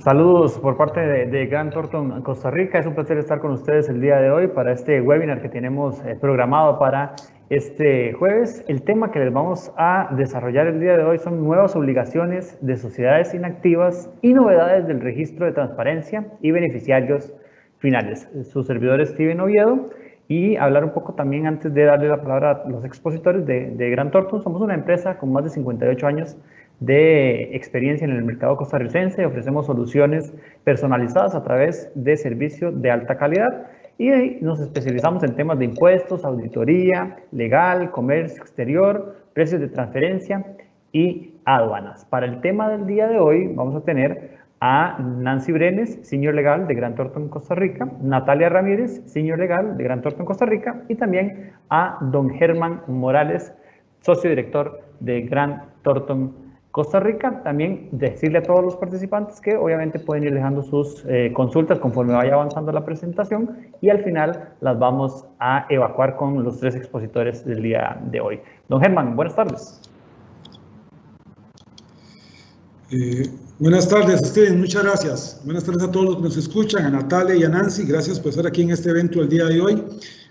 Saludos por parte de Grant Thornton Costa Rica. Es un placer estar con ustedes el día de hoy para este webinar que tenemos programado para este jueves. El tema que les vamos a desarrollar el día de hoy son nuevas obligaciones de sociedades inactivas y novedades del registro de transparencia y beneficiarios finales. Su servidor es Steven Oviedo. Y hablar un poco también, antes de darle la palabra a los expositores de Grant Thornton. Somos una empresa con más de 58 años de experiencia en el mercado costarricense. Ofrecemos soluciones personalizadas a través de servicios de alta calidad y nos especializamos en temas de impuestos, auditoría, legal, comercio exterior, precios de transferencia y aduanas. Para el tema del día de hoy vamos a tener a Nancy Brenes, Senior Legal de Grant Thornton Costa Rica, Natalia Ramírez, Senior Legal de Grant Thornton Costa Rica, y también a don Germán Morales, socio director de Grant Thornton Costa Rica. También decirle a todos los participantes que obviamente pueden ir dejando sus consultas conforme vaya avanzando la presentación, y al final las vamos a evacuar con los tres expositores del día de hoy. Don Germán, buenas tardes. Buenas tardes, Steven, muchas gracias. Buenas tardes a todos los que nos escuchan, a Natalia y a Nancy, gracias por estar aquí en este evento el día de hoy.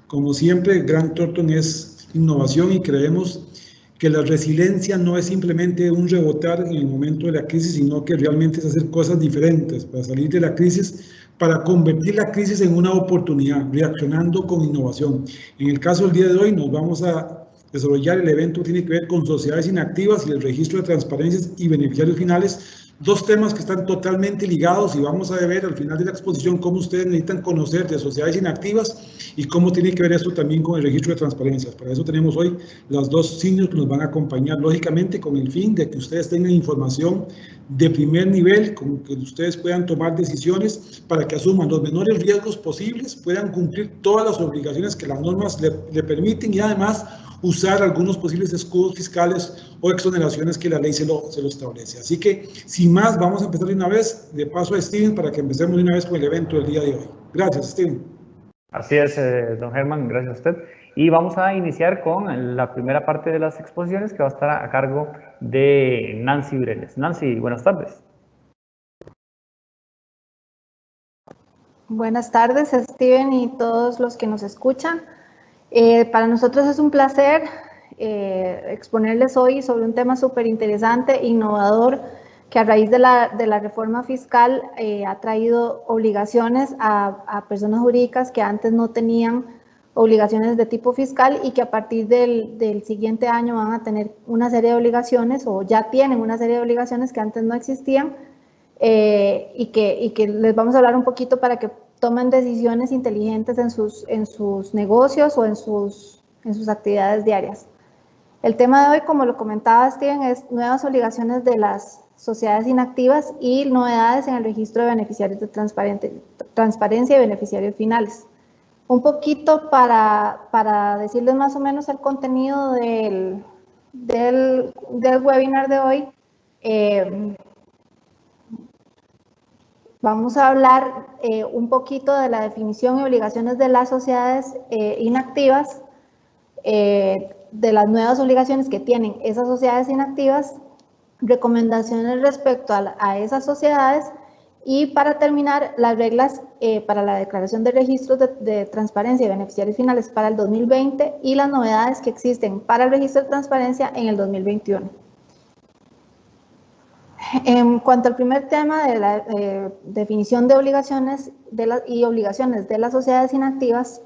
Como siempre, Grant Thornton es innovación y creemos que la resiliencia no es simplemente un rebotar en el momento de la crisis, sino que realmente es hacer cosas diferentes para salir de la crisis, para convertir la crisis en una oportunidad, reaccionando con innovación. En el caso del día de hoy nos vamos a desarrollar el evento que tiene que ver con sociedades inactivas y el registro de transparencias y beneficiarios finales, dos temas que están totalmente ligados, y vamos a ver al final de la exposición cómo ustedes necesitan conocer de sociedades inactivas y cómo tiene que ver esto también con el registro de transparencias. Para eso tenemos hoy las dos seniors que nos van a acompañar, lógicamente con el fin de que ustedes tengan información de primer nivel, con que ustedes puedan tomar decisiones para que asuman los menores riesgos posibles, puedan cumplir todas las obligaciones que las normas le permiten, y además usar algunos posibles escudos fiscales o exoneraciones que la ley se lo establece. Así que, sin más, vamos a empezar de una vez. De paso a Steven para que empecemos de una vez con el evento del día de hoy. Gracias, Steven. Así es, don Germán, gracias a usted. Y vamos a iniciar con la primera parte de las exposiciones, que va a estar a cargo de Nancy Brenes. Nancy, buenas tardes. Buenas tardes, Steven, y todos los que nos escuchan. Para nosotros es un placer exponerles hoy sobre un tema súper interesante, innovador, que a raíz de la reforma fiscal ha traído obligaciones a personas jurídicas que antes no tenían obligaciones de tipo fiscal, y que a partir del siguiente año van a tener una serie de obligaciones, o ya tienen una serie de obligaciones que antes no existían, y que les vamos a hablar un poquito para que tomen decisiones inteligentes en sus negocios o en sus actividades diarias. El tema de hoy, como lo comentaba Steven, es nuevas obligaciones de las sociedades inactivas y novedades en el registro de beneficiarios de transparencia y beneficiarios finales. Un poquito para decirles más o menos el contenido del webinar de hoy. Vamos a hablar un poquito de la definición y obligaciones de las sociedades inactivas, de las nuevas obligaciones que tienen esas sociedades inactivas, recomendaciones respecto a esas sociedades, y para terminar, las reglas para la declaración de registros de transparencia y beneficiarios finales para el 2020 y las novedades que existen para el registro de transparencia en el 2021. En cuanto al primer tema de la definición de obligaciones y obligaciones de las sociedades inactivas,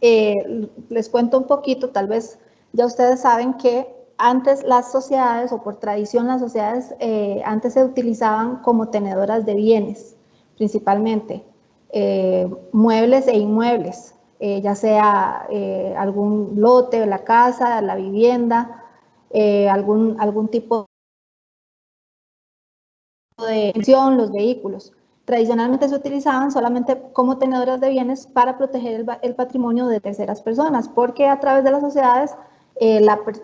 les cuento un poquito. Tal vez ya ustedes saben que antes las sociedades, o por tradición las sociedades, antes se utilizaban como tenedoras de bienes, principalmente muebles e inmuebles, ya sea algún lote, la casa, la vivienda, algún tipo de pensión, los vehículos. Tradicionalmente se utilizaban solamente como tenedoras de bienes para proteger el patrimonio de terceras personas, porque a través de las sociedades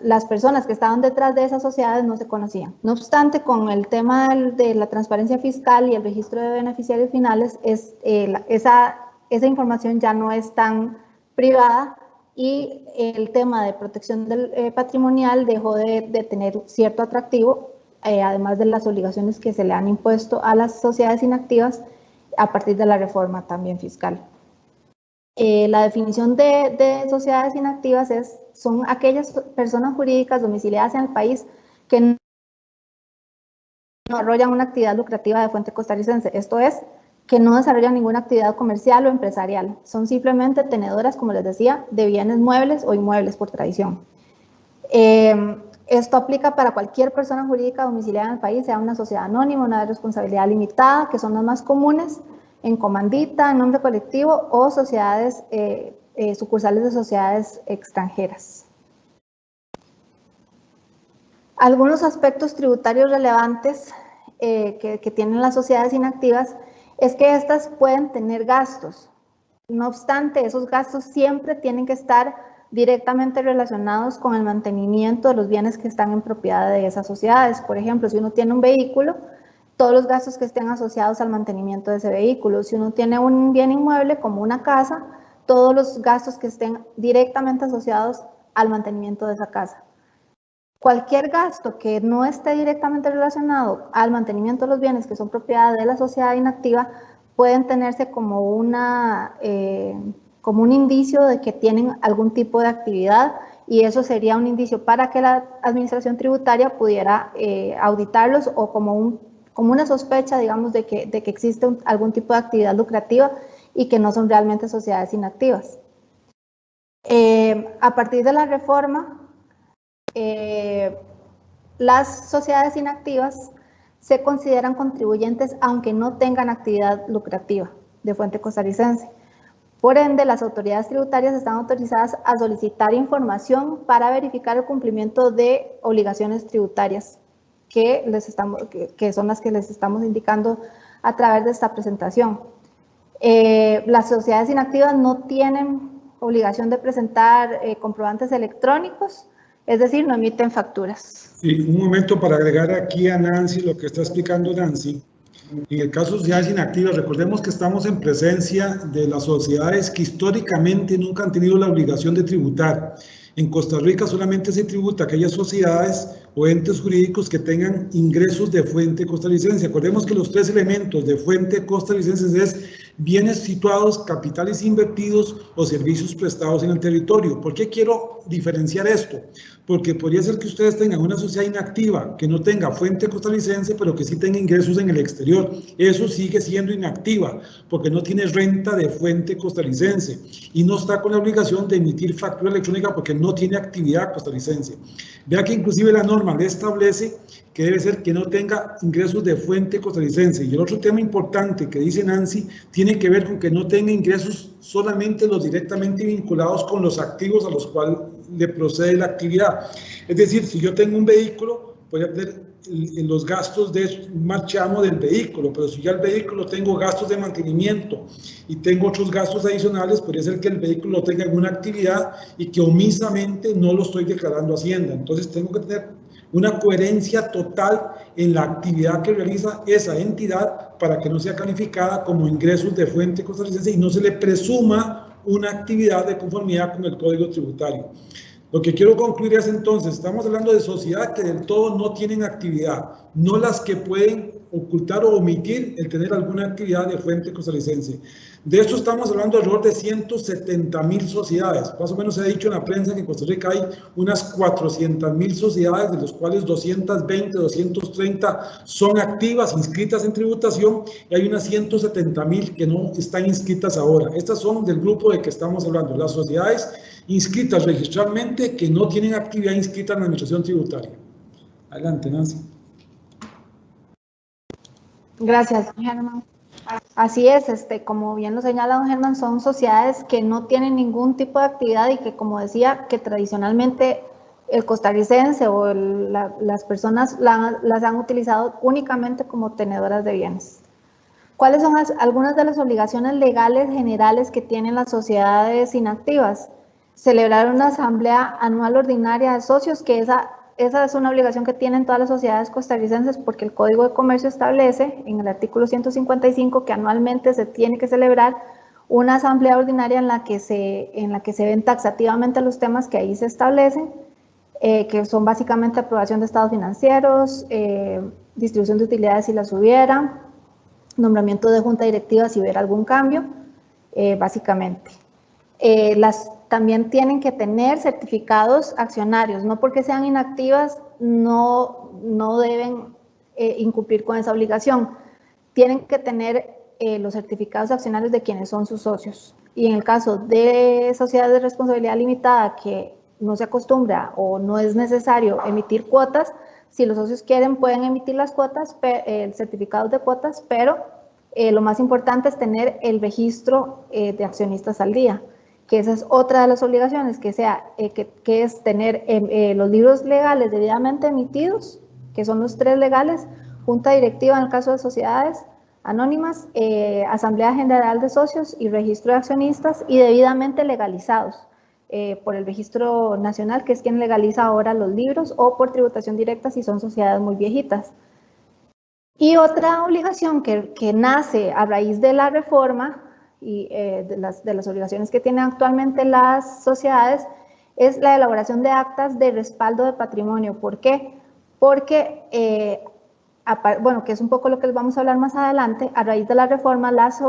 las personas que estaban detrás de esas sociedades no se conocían. No obstante, con el tema de la transparencia fiscal y el registro de beneficiarios finales, esa información ya no es tan privada, y el tema de protección patrimonial dejó de tener cierto atractivo además de las obligaciones que se le han impuesto a las sociedades inactivas a partir de la reforma también fiscal. La definición de sociedades inactivas son aquellas personas jurídicas domiciliadas en el país que no desarrollan una actividad lucrativa de fuente costarricense, esto es, que no desarrollan ninguna actividad comercial o empresarial. Son simplemente tenedoras, como les decía, de bienes muebles o inmuebles por tradición. Esto aplica para cualquier persona jurídica domiciliada en el país, sea una sociedad anónima, una de responsabilidad limitada, que son las más comunes, en comandita, en nombre colectivo o sociedades, sucursales de sociedades extranjeras. Algunos aspectos tributarios relevantes que tienen las sociedades inactivas es que estas pueden tener gastos. No obstante, esos gastos siempre tienen que estar directamente relacionados con el mantenimiento de los bienes que están en propiedad de esas sociedades. Por ejemplo, si uno tiene un vehículo, todos los gastos que estén asociados al mantenimiento de ese vehículo. Si uno tiene un bien inmueble como una casa, todos los gastos que estén directamente asociados al mantenimiento de esa casa. Cualquier gasto que no esté directamente relacionado al mantenimiento de los bienes que son propiedad de la sociedad inactiva pueden tenerse como un indicio de que tienen algún tipo de actividad, y eso sería un indicio para que la administración tributaria pudiera auditarlos, o como una sospecha, digamos, de que existe algún tipo de actividad lucrativa y que no son realmente sociedades inactivas. A partir de la reforma, las sociedades inactivas se consideran contribuyentes aunque no tengan actividad lucrativa de fuente costarricense. Por ende, las autoridades tributarias están autorizadas a solicitar información para verificar el cumplimiento de obligaciones tributarias que son las que les estamos indicando a través de esta presentación. Las sociedades inactivas no tienen obligación de presentar comprobantes electrónicos, es decir, no emiten facturas. Sí, un momento para agregar aquí a Nancy lo que está explicando Nancy. En el caso de sociedades inactivas, recordemos que estamos en presencia de las sociedades que históricamente nunca han tenido la obligación de tributar. En Costa Rica solamente se tributa a aquellas sociedades o entes jurídicos que tengan ingresos de fuente costarricense. Acordemos que los tres elementos de fuente costarricense es bienes situados, capitales invertidos o servicios prestados en el territorio. ¿Por qué quiero diferenciar esto? Porque podría ser que ustedes tengan una sociedad inactiva que no tenga fuente costarricense, pero que sí tenga ingresos en el exterior. Eso sigue siendo inactiva, porque no tiene renta de fuente costarricense y no está con la obligación de emitir factura electrónica porque no tiene actividad costarricense. Vea que inclusive la norma le establece que debe ser que no tenga ingresos de fuente costarricense. Y el otro tema importante que dice Nancy tiene que ver con que no tenga ingresos solamente los directamente vinculados con los activos a los cuales le procede la actividad. Es decir, si yo tengo un vehículo, voy a tener los gastos de marchamo del vehículo, pero si ya el vehículo tengo gastos de mantenimiento y tengo otros gastos adicionales, podría ser que el vehículo tenga alguna actividad y que omisamente no lo estoy declarando a Hacienda. Entonces tengo que tener una coherencia total en la actividad que realiza esa entidad para que no sea calificada como ingresos de fuente costarricense y no se le presuma una actividad de conformidad con el Código Tributario. Lo que quiero concluir es entonces, estamos hablando de sociedades que del todo no tienen actividad, no las que pueden ocultar o omitir el tener alguna actividad de fuente costarricense. De esto estamos hablando alrededor de 170.000 sociedades. Más o menos se ha dicho en la prensa que en Costa Rica hay unas 400.000 sociedades, de las cuales 220, 230 son activas, inscritas en tributación, y hay unas 170.000 que no están inscritas ahora. Estas son del grupo de que estamos hablando, las sociedades inscritas registralmente que no tienen actividad inscrita en la administración tributaria. Adelante, Nancy. Gracias, don Germán. Así es, como bien lo señala don Germán, son sociedades que no tienen ningún tipo de actividad y que, como decía, que tradicionalmente el costarricense o las personas las han utilizado únicamente como tenedoras de bienes. ¿Cuáles son algunas de las obligaciones legales generales que tienen las sociedades inactivas? Celebrar una asamblea anual ordinaria de socios, que esa es una obligación que tienen todas las sociedades costarricenses porque el Código de Comercio establece en el artículo 155 que anualmente se tiene que celebrar una asamblea ordinaria en la que se ven taxativamente los temas que ahí se establecen. que son básicamente aprobación de estados financieros, distribución de utilidades si las hubiera, nombramiento de junta directiva si hubiera algún cambio, básicamente. También tienen que tener certificados accionarios, no porque sean inactivas no deben incumplir con esa obligación. Tienen que tener los certificados accionarios de quienes son sus socios. Y en el caso de sociedades de responsabilidad limitada que no se acostumbra o no es necesario emitir cuotas, si los socios quieren pueden emitir las cuotas, certificados de cuotas, pero lo más importante es tener el registro de accionistas al día, que esa es otra de las obligaciones, que es tener los libros legales debidamente emitidos, que son los 3 legales, junta directiva en el caso de sociedades anónimas, asamblea general de socios y registro de accionistas, y debidamente legalizados por el registro nacional, que es quien legaliza ahora los libros, o por tributación directa si son sociedades muy viejitas. Y otra obligación que nace a raíz de la reforma y de las obligaciones que tienen actualmente las sociedades es la elaboración de actas de respaldo de patrimonio. ¿Por qué? Porque, bueno, que es un poco lo que les vamos a hablar más adelante, a raíz de la reforma las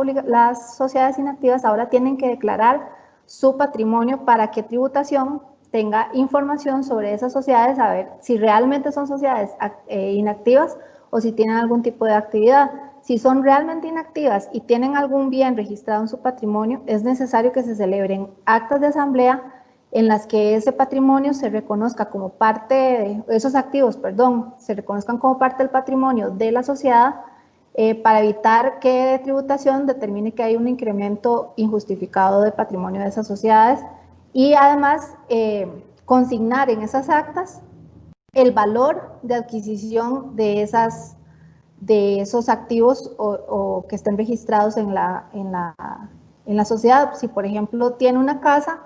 sociedades inactivas ahora tienen que declarar su patrimonio para que tributación tenga información sobre esas sociedades, a ver si realmente son sociedades inactivas o si tienen algún tipo de actividad. Si son realmente inactivas y tienen algún bien registrado en su patrimonio, es necesario que se celebren actas de asamblea en las que ese patrimonio se reconozca como parte de esos activos, perdón, se reconozcan como parte del patrimonio de la sociedad para evitar que tributación determine que hay un incremento injustificado de patrimonio de esas sociedades y además consignar en esas actas el valor de adquisición de esos activos o que estén registrados en la sociedad. Si, por ejemplo, tiene una casa,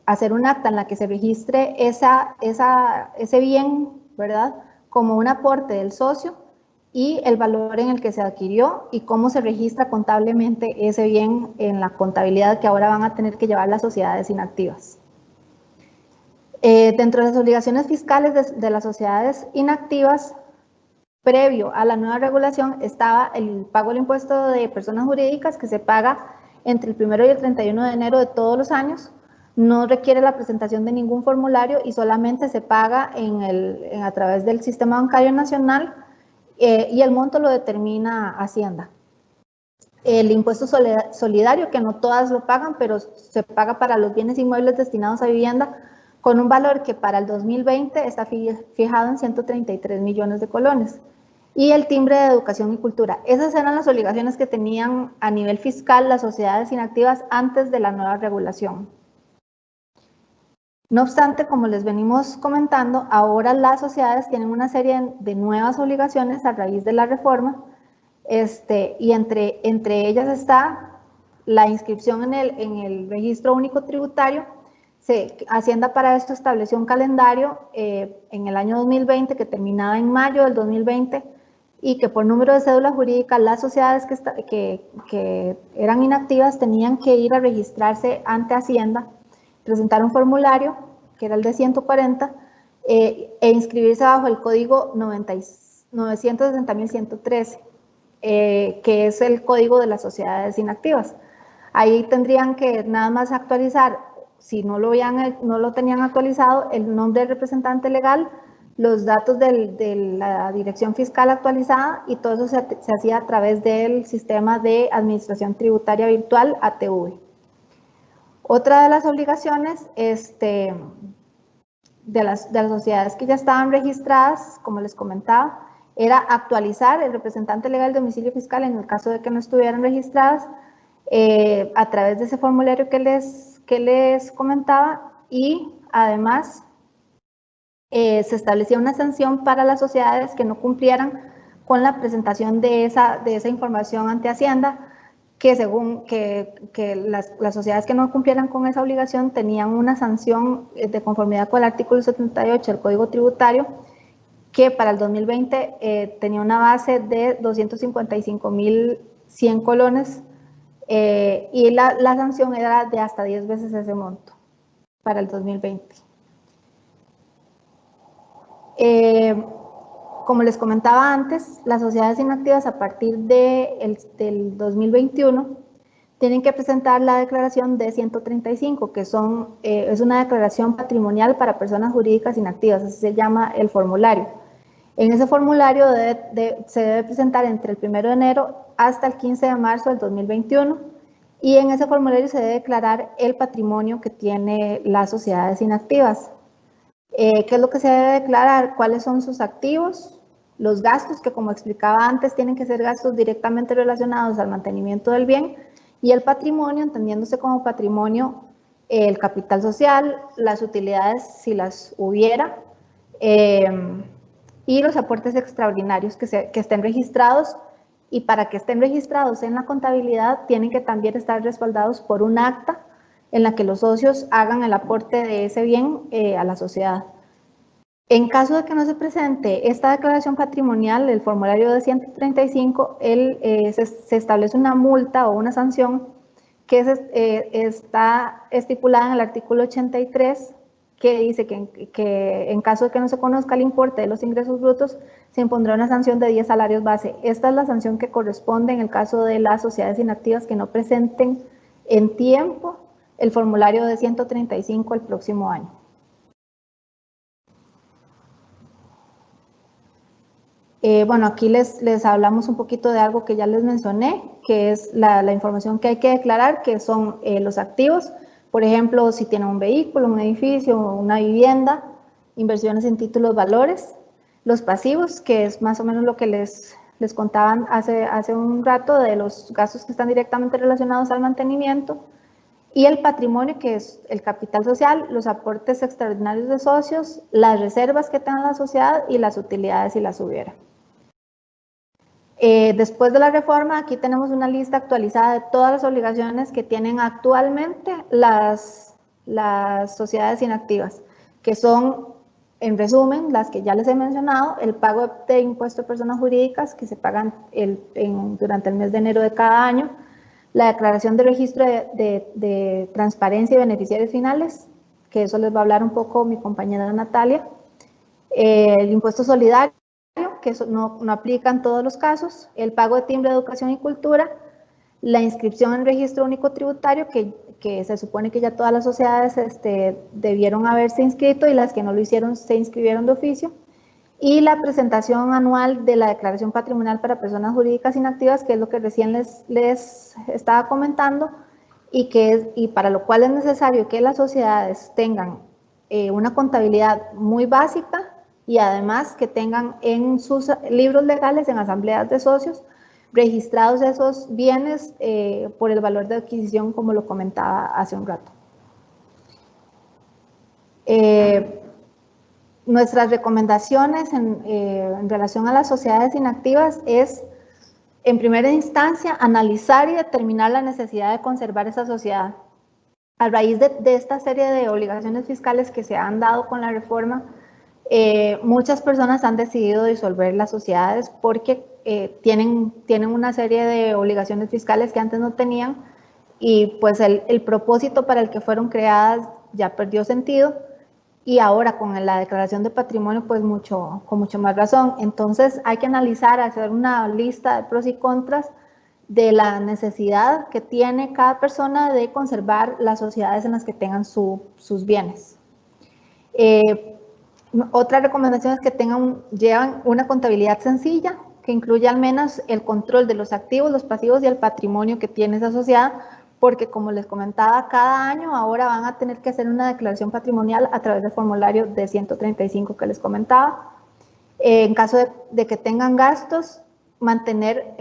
hacer un acta en la que se registre ese bien, ¿verdad?, como un aporte del socio y el valor en el que se adquirió y cómo se registra contablemente ese bien en la contabilidad que ahora van a tener que llevar las sociedades inactivas. Dentro de las obligaciones fiscales de las sociedades inactivas, previo a la nueva regulación, estaba el pago del impuesto de personas jurídicas que se paga entre el 1 y el 31 de enero de todos los años. No requiere la presentación de ningún formulario y solamente se paga a través del Sistema Bancario Nacional y el monto lo determina Hacienda. El impuesto solidario, que no todas lo pagan, pero se paga para los bienes inmuebles destinados a vivienda, con un valor que para el 2020 está fijado en 133 millones de colones. Y el timbre de educación y cultura. Esas eran las obligaciones que tenían a nivel fiscal las sociedades inactivas antes de la nueva regulación. No obstante, como les venimos comentando, ahora las sociedades tienen una serie de nuevas obligaciones a raíz de la reforma, y entre ellas está la inscripción en el registro único tributario. Hacienda para esto estableció un calendario en el año 2020 que terminaba en mayo del 2020 y que por número de cédula jurídica las sociedades que eran inactivas tenían que ir a registrarse ante Hacienda, presentar un formulario, que era el de 140, e inscribirse bajo el código 960.113, que es el código de las sociedades inactivas. Ahí tendrían que nada más actualizar, si no lo tenían actualizado, el nombre del representante legal, los datos de la dirección fiscal actualizada, y todo eso se hacía a través del sistema de administración tributaria virtual ATV. Otra de las obligaciones de las sociedades que ya estaban registradas, como les comentaba, era actualizar el representante legal de domicilio fiscal en el caso de que no estuvieran registradas a través de ese formulario que les comentaba, y además se establecía una sanción para las sociedades que no cumplieran con la presentación de esa información ante Hacienda, que según las sociedades que no cumplieran con esa obligación tenían una sanción de conformidad con el artículo 78 del Código Tributario, que para el 2020 tenía una base de 255.100 colones y la sanción era de hasta 10 veces ese monto para el 2020. Como les comentaba antes, las sociedades inactivas a partir del 2021 tienen que presentar la declaración D135, que es una declaración patrimonial para personas jurídicas inactivas, así se llama el formulario. En ese formulario se debe presentar entre el 1 de enero hasta el 15 de marzo del 2021 y en ese formulario se debe declarar el patrimonio que tiene las sociedades inactivas. ¿Qué es lo que se debe declarar? ¿Cuáles son sus activos? Los gastos, que como explicaba antes, tienen que ser gastos directamente relacionados al mantenimiento del bien, y el patrimonio, entendiéndose como patrimonio, el capital social, las utilidades si las hubiera, y los aportes extraordinarios que estén registrados, y para que estén registrados en la contabilidad tienen que también estar respaldados por un acta en la que los socios hagan el aporte de ese bien a la sociedad. En caso de que no se presente esta declaración patrimonial, el formulario de 135, se establece una multa o una sanción que está estipulada en el artículo 83, que dice que en caso de que no se conozca el importe de los ingresos brutos, se impondrá una sanción de 10 salarios base. Esta es la sanción que corresponde en el caso de las sociedades inactivas que no presenten en tiempo el formulario de 135 el próximo año. Bueno, aquí les hablamos un poquito de algo que ya les mencioné, que es la información que hay que declarar, que son los activos. Por ejemplo, si tienen un vehículo, un edificio, una vivienda, inversiones en títulos, valores. Los pasivos, que es más o menos lo que les contaban hace un rato, de los gastos que están directamente relacionados al mantenimiento. Y el patrimonio, que es el capital social, los aportes extraordinarios de socios, las reservas que tenga la sociedad y las utilidades si las hubiera. Después de la reforma, aquí tenemos una lista actualizada de todas las obligaciones que tienen actualmente las sociedades inactivas, que son, en resumen, las que ya les he mencionado: el pago de impuestos de personas jurídicas que se pagan durante el mes de enero de cada año, la declaración de registro de transparencia y beneficiarios finales, que eso les va a hablar un poco mi compañera Natalia, el impuesto solidario, que eso no aplica en todos los casos, el pago de timbre de educación y cultura, la inscripción en registro único tributario, que se supone que ya todas las sociedades debieron haberse inscrito, y las que no lo hicieron se inscribieron de oficio, y la presentación anual de la declaración patrimonial para personas jurídicas inactivas, que es lo que recién les estaba comentando, y para lo cual es necesario que las sociedades tengan una contabilidad muy básica, y además que tengan en sus libros legales, en asambleas de socios, registrados esos bienes por el valor de adquisición, como lo comentaba hace un rato. Nuestras recomendaciones en relación a las sociedades inactivas es, en primera instancia, analizar y determinar la necesidad de conservar esa sociedad. A raíz de esta serie de obligaciones fiscales que se han dado con la reforma, muchas personas han decidido disolver las sociedades porque tienen una serie de obligaciones fiscales que antes no tenían, y pues el propósito para el que fueron creadas ya perdió sentido, y ahora con la declaración de patrimonio pues con mucho más razón. Entonces hay que analizar, hacer una lista de pros y contras de la necesidad que tiene cada persona de conservar las sociedades en las que tengan sus bienes. Otra recomendación es que llevan una contabilidad sencilla, que incluya al menos el control de los activos, los pasivos y el patrimonio que tiene esa sociedad, porque como les comentaba, cada año ahora van a tener que hacer una declaración patrimonial a través del formulario de 135 que les comentaba. En caso de que tengan gastos, mantener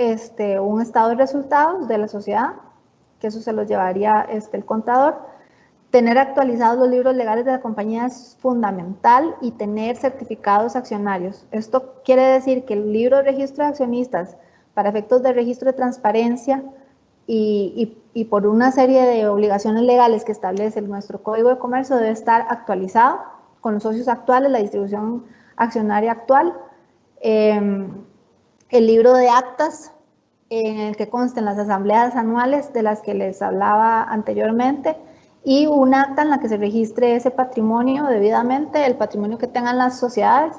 un estado de resultados de la sociedad, que eso se los llevaría el contador. Tener actualizados los libros legales de la compañía es fundamental, y tener certificados accionarios. Esto quiere decir que el libro de registro de accionistas, para efectos de registro de transparencia y por una serie de obligaciones legales que establece nuestro Código de Comercio, debe estar actualizado con los socios actuales, la distribución accionaria actual. El libro de actas, en el que consten las asambleas anuales de las que les hablaba anteriormente, y un acta en la que se registre ese patrimonio debidamente, el patrimonio que tengan las sociedades,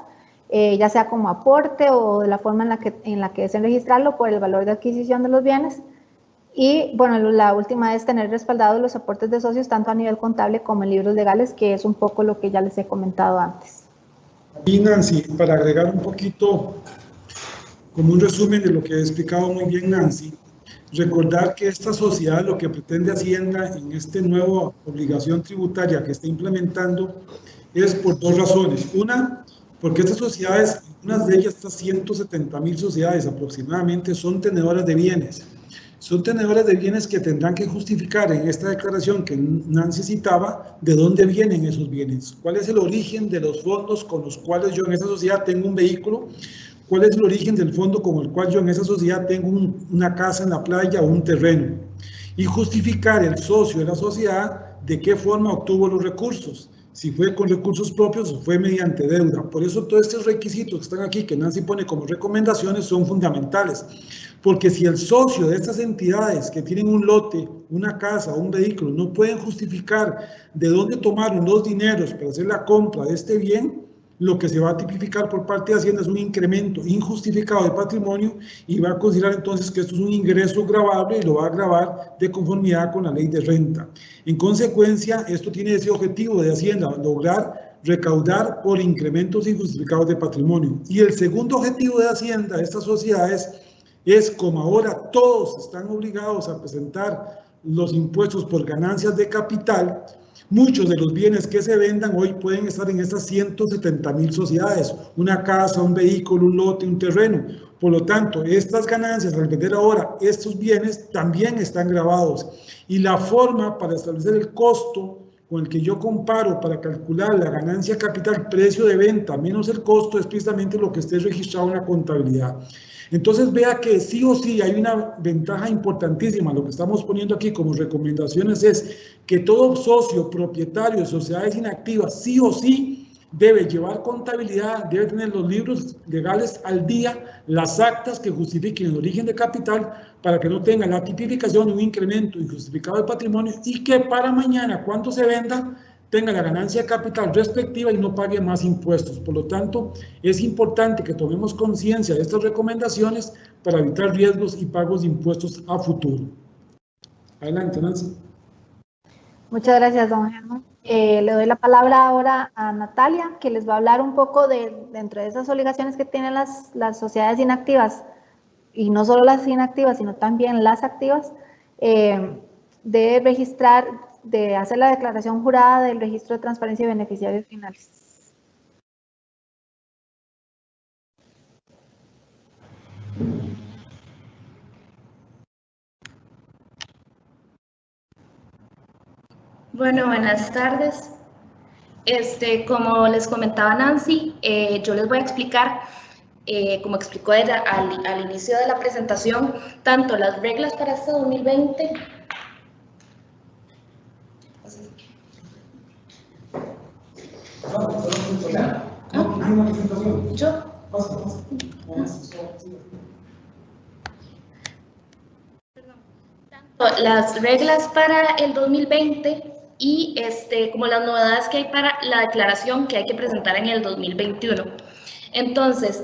ya sea como aporte o de la forma en la que deseen registrarlo por el valor de adquisición de los bienes. Y bueno, la última es tener respaldados los aportes de socios tanto a nivel contable como en libros legales, que es un poco lo que ya les he comentado antes. Y Nancy, para agregar un poquito, como un resumen de lo que ha explicado muy bien Nancy, recordar que esta sociedad lo que pretende Hacienda en esta nueva obligación tributaria que está implementando es por dos razones. Una, porque estas sociedades, unas de ellas, estas 170.000 sociedades aproximadamente, son tenedoras de bienes. Son tenedoras de bienes que tendrán que justificar en esta declaración que Nancy citaba de dónde vienen esos bienes, cuál es el origen de los fondos con los cuales yo en esa sociedad tengo un vehículo, cuál es el origen del fondo con el cual yo en esa sociedad tengo una casa en la playa o un terreno, y justificar el socio de la sociedad de qué forma obtuvo los recursos, si fue con recursos propios o fue mediante deuda. Por eso todos estos requisitos que están aquí, que Nancy pone como recomendaciones, son fundamentales. Porque si el socio de estas entidades que tienen un lote, una casa o un vehículo no pueden justificar de dónde tomaron los dineros para hacer la compra de este bien, lo que se va a tipificar por parte de Hacienda es un incremento injustificado de patrimonio y va a considerar entonces que esto es un ingreso gravable y lo va a gravar de conformidad con la ley de renta. En consecuencia, esto tiene ese objetivo de Hacienda, lograr recaudar por incrementos injustificados de patrimonio. Y el segundo objetivo de Hacienda, de estas sociedades, es como ahora todos están obligados a presentar los impuestos por ganancias de capital, muchos de los bienes que se vendan hoy pueden estar en estas 170.000 sociedades, una casa, un vehículo, un lote, un terreno. Por lo tanto, estas ganancias al vender ahora estos bienes también están gravados. Y la forma para establecer el costo con el que yo comparo para calcular la ganancia capital, precio de venta menos el costo, es precisamente lo que esté registrado en la contabilidad. Entonces vea que sí o sí hay una ventaja importantísima. Lo que estamos poniendo aquí como recomendaciones es que todo socio propietario de sociedades inactivas sí o sí debe llevar contabilidad, debe tener los libros legales al día, las actas que justifiquen el origen de capital para que no tenga la tipificación de un incremento injustificado de patrimonio y que para mañana cuando se venda tenga la ganancia de capital respectiva y no pague más impuestos. Por lo tanto, es importante que tomemos conciencia de estas recomendaciones para evitar riesgos y pagos de impuestos a futuro. Adelante, Nancy. Muchas gracias, don Germán. Le doy la palabra ahora a Natalia, que les va a hablar un poco dentro de esas obligaciones que tienen las sociedades inactivas, y no solo las inactivas, sino también las activas, de registrar, de hacer la declaración jurada del registro de transparencia de beneficiarios finales. Bueno, buenas tardes. Como les comentaba Nancy, yo les voy a explicar, como explicó ella al inicio de la presentación, tanto las reglas para este 2020. Tanto las reglas para el 2020 y como las novedades que hay para la declaración que hay que presentar en el 2021. Entonces,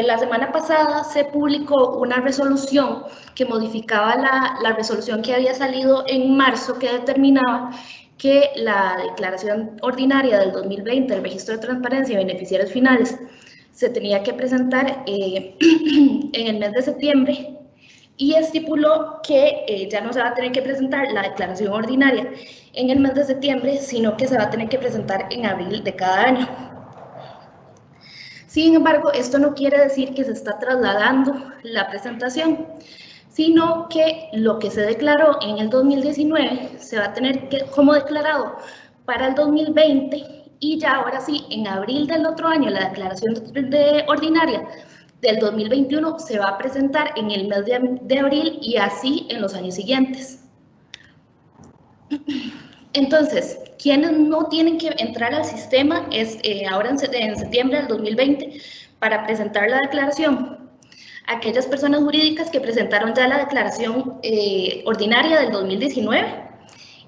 la semana pasada se publicó una resolución que modificaba la resolución que había salido en marzo, que determinaba que la declaración ordinaria del 2020, el registro de transparencia y beneficiarios finales, se tenía que presentar en el mes de septiembre, y estipuló que ya no se va a tener que presentar la declaración ordinaria en el mes de septiembre, sino que se va a tener que presentar en abril de cada año. Sin embargo, esto no quiere decir que se está trasladando la presentación, sino que lo que se declaró en el 2019 se va a tener que, como declarado para el 2020, y ya ahora sí, en abril del otro año, la declaración ordinaria del 2021 se va a presentar en el mes de abril y así en los años siguientes. Entonces, quienes no tienen que entrar al sistema es ahora en septiembre del 2020 para presentar la declaración. Aquellas personas jurídicas que presentaron ya la declaración ordinaria del 2019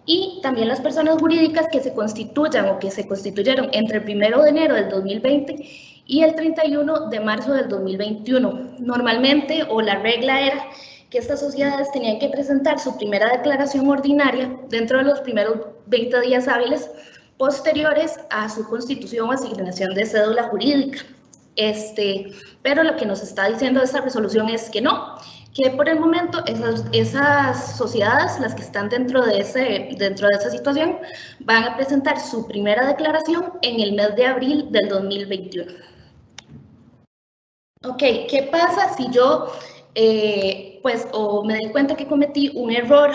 y también las personas jurídicas que se constituyan o que se constituyeron entre el 1 de enero del 2020 y el 31 de marzo del 2021. Normalmente, o la regla era que estas sociedades tenían que presentar su primera declaración ordinaria dentro de los primeros 20 días hábiles posteriores a su constitución o asignación de cédula jurídica. Pero lo que nos está diciendo esta resolución es que no, que por el momento esas sociedades, las que están dentro de esa situación, van a presentar su primera declaración en el mes de abril del 2021. Ok, ¿qué pasa si yo o me di cuenta que cometí un error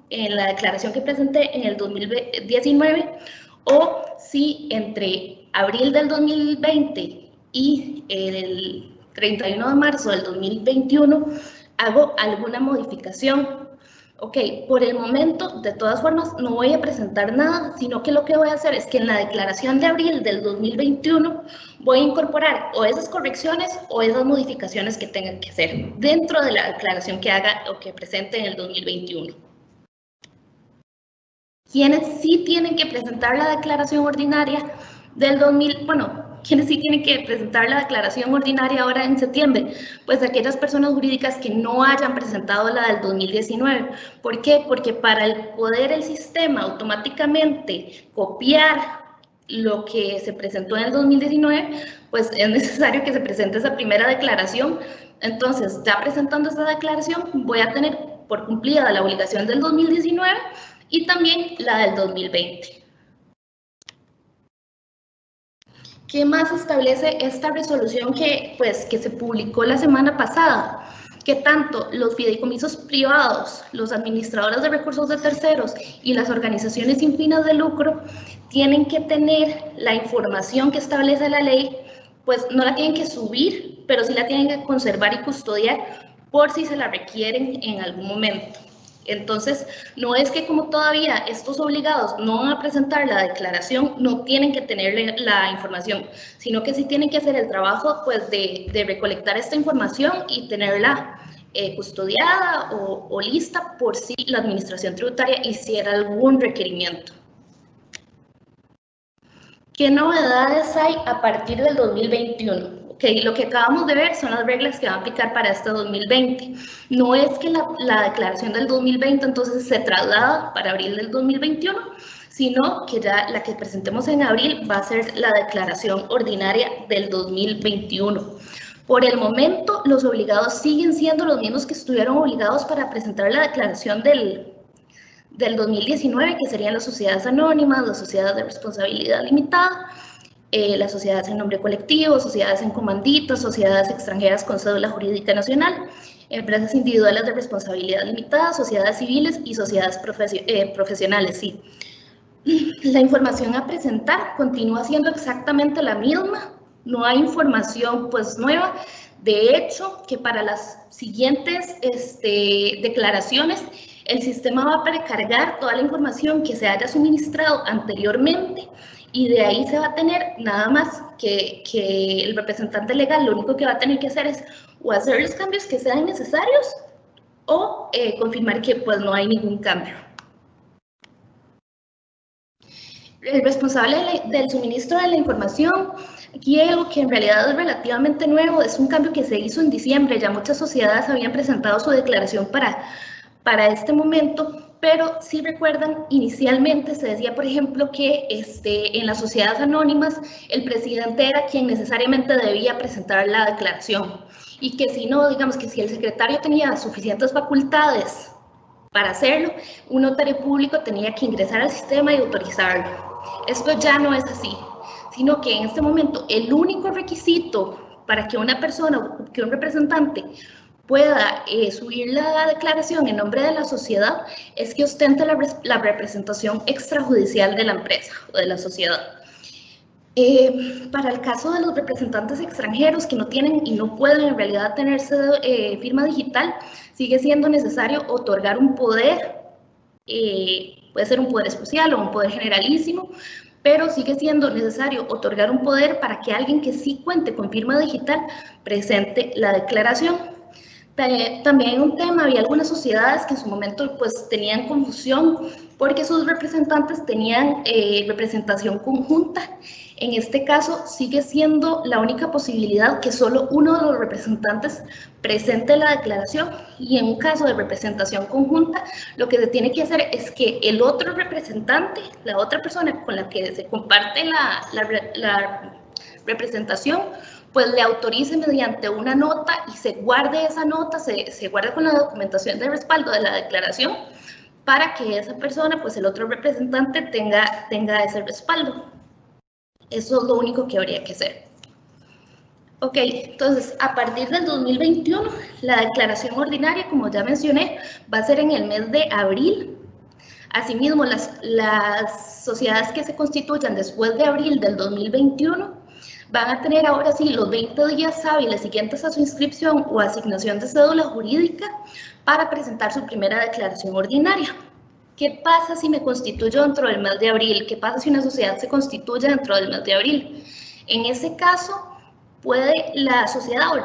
en la declaración que presenté en el 2019, o si entre abril del 2020 y el 31 de marzo del 2021 hago alguna modificación? Ok, por el momento, de todas formas, no voy a presentar nada, sino que lo que voy a hacer es que en la declaración de abril del 2021 voy a incorporar o esas correcciones o esas modificaciones que tengan que hacer dentro de la declaración que haga o que presente en el 2021. ¿Quiénes sí tienen que presentar la declaración ordinaria del ¿quiénes sí tienen que presentar la declaración ordinaria ahora en septiembre? Pues aquellas personas jurídicas que no hayan presentado la del 2019. ¿Por qué? Porque para el sistema automáticamente copiar lo que se presentó en el 2019, pues es necesario que se presente esa primera declaración. Entonces, ya presentando esa declaración, voy a tener por cumplida la obligación del 2019 y también la del 2020. ¿Qué más establece esta resolución que se publicó la semana pasada? Que tanto los fideicomisos privados, los administradores de recursos de terceros y las organizaciones sin fines de lucro tienen que tener la información que establece la ley, pues no la tienen que subir, pero sí la tienen que conservar y custodiar por si se la requieren en algún momento. Entonces, no es que como todavía estos obligados no van a presentar la declaración, no tienen que tener la información, sino que sí tienen que hacer el trabajo pues, de recolectar esta información y tenerla custodiada o lista por si la administración tributaria hiciera algún requerimiento. ¿Qué novedades hay a partir del 2021? Okay, lo que acabamos de ver son las reglas que van a aplicar para este 2020. No es que la declaración del 2020 entonces se traslada para abril del 2021, sino que ya la que presentemos en abril va a ser la declaración ordinaria del 2021. Por el momento, los obligados siguen siendo los mismos que estuvieron obligados para presentar la declaración del 2019, que serían las sociedades anónimas, las sociedades de responsabilidad limitada, las sociedades en nombre colectivo, sociedades en comandita, sociedades extranjeras con cédula jurídica nacional, empresas individuales de responsabilidad limitada, sociedades civiles y sociedades profesionales. Sí. La información a presentar continúa siendo exactamente la misma, no hay información pues nueva. De hecho, que para las siguientes declaraciones, el sistema va a precargar toda la información que se haya suministrado anteriormente y de ahí se va a tener nada más que el representante legal lo único que va a tener que hacer es o hacer los cambios que sean necesarios o confirmar que pues no hay ningún cambio. El responsable del suministro de la información, aquí hay algo que en realidad es relativamente nuevo, es un cambio que se hizo en diciembre, ya muchas sociedades habían presentado su declaración para este momento, pero si recuerdan, inicialmente se decía, por ejemplo, que en las sociedades anónimas el presidente era quien necesariamente debía presentar la declaración y que si no, digamos que si el secretario tenía suficientes facultades para hacerlo, un notario público tenía que ingresar al sistema y autorizarlo. Esto ya no es así, sino que en este momento el único requisito para que una persona, que un representante pueda subir la declaración en nombre de la sociedad es que ostente la representación extrajudicial de la empresa o de la sociedad. Para el caso de los representantes extranjeros que no tienen y no pueden en realidad tener firma digital, sigue siendo necesario otorgar un poder, puede ser un poder especial o un poder generalísimo, pero sigue siendo necesario otorgar un poder para que alguien que sí cuente con firma digital presente la declaración. También un tema, había algunas sociedades que en su momento pues tenían confusión porque sus representantes tenían representación conjunta. En este caso sigue siendo la única posibilidad que solo uno de los representantes presente la declaración, y en un caso de representación conjunta lo que se tiene que hacer es que el otro representante, la otra persona con la que se comparte la representación, pues le autorice mediante una nota y se guarde esa nota, se guarde con la documentación de respaldo de la declaración para que esa persona, pues el otro representante tenga ese respaldo. Eso es lo único que habría que hacer. Ok, entonces a partir del 2021 la declaración ordinaria, como ya mencioné, va a ser en el mes de abril. Asimismo, las sociedades que se constituyan después de abril del 2021 van a tener ahora sí los 20 días hábiles siguientes a su inscripción o asignación de cédula jurídica para presentar su primera declaración ordinaria. ¿Qué pasa si me constituyo dentro del mes de abril? ¿Qué pasa si una sociedad se constituye dentro del mes de abril? En ese caso, puede la sociedad o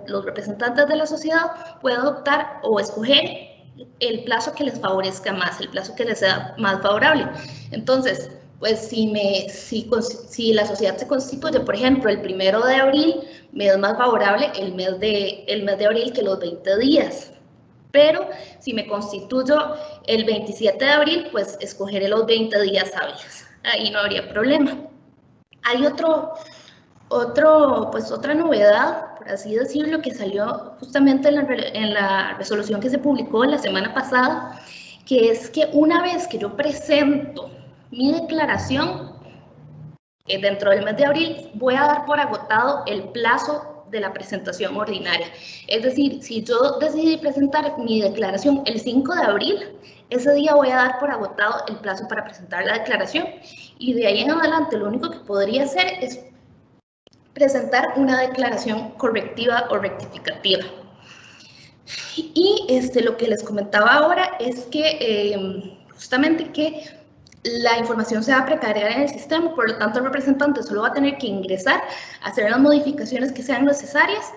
los representantes de la sociedad pueden adoptar o escoger el plazo que les favorezca más, el plazo que les sea más favorable. Entonces, pues si la sociedad se constituye, por ejemplo, el 1 de abril, me es más favorable el mes de abril que los 20 días. Pero si me constituyo el 27 de abril, pues escogeré los 20 días hábiles. Ahí no habría problema. Hay otra novedad, por así decirlo, que salió justamente en la resolución que se publicó la semana pasada, que es que una vez que yo presento mi declaración dentro del mes de abril, voy a dar por agotado el plazo de la presentación ordinaria. Es decir, si yo decidí presentar mi declaración el 5 de abril, ese día voy a dar por agotado el plazo para presentar la declaración, y de ahí en adelante lo único que podría hacer es presentar una declaración correctiva o rectificativa. Y lo que les comentaba ahora es que justamente que la información se va a precargar en el sistema, por lo tanto el representante solo va a tener que ingresar, hacer las modificaciones que sean necesarias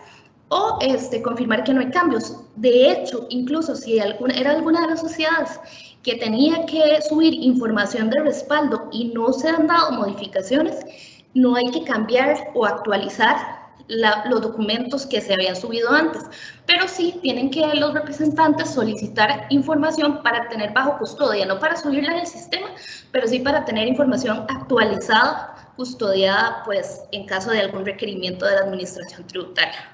o confirmar que no hay cambios. De hecho, incluso si era alguna de las sociedades que tenía que subir información de respaldo y no se han dado modificaciones, no hay que cambiar o actualizar los documentos que se habían subido antes, pero sí tienen que los representantes solicitar información para tener bajo custodia, no para subirla en el sistema, pero sí para tener información actualizada, custodiada, pues en caso de algún requerimiento de la administración tributaria.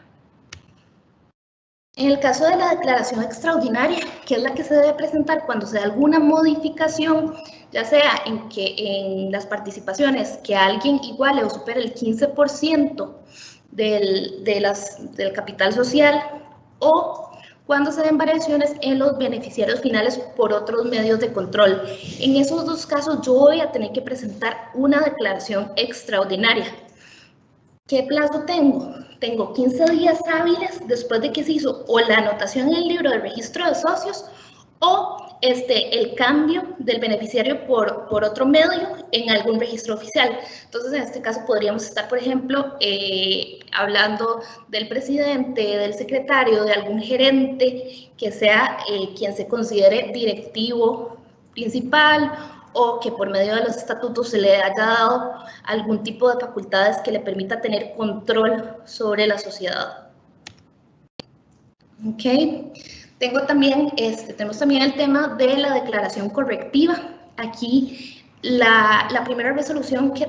En el caso de la declaración extraordinaria, que es la que se debe presentar cuando se da alguna modificación, ya sea en las participaciones que alguien iguale o supere el 15% del capital social, o cuando se den variaciones en los beneficiarios finales por otros medios de control. En esos dos casos yo voy a tener que presentar una declaración extraordinaria. ¿Qué plazo tengo? Tengo 15 días hábiles después de que se hizo o la anotación en el libro de registro de socios o el cambio del beneficiario por otro medio en algún registro oficial. Entonces, en este caso podríamos estar, por ejemplo, hablando del presidente, del secretario, de algún gerente que sea quien se considere directivo principal, o que por medio de los estatutos se le haya dado algún tipo de facultades que le permita tener control sobre la sociedad. Ok. Tenemos también el tema de la declaración correctiva. Aquí la primera resolución que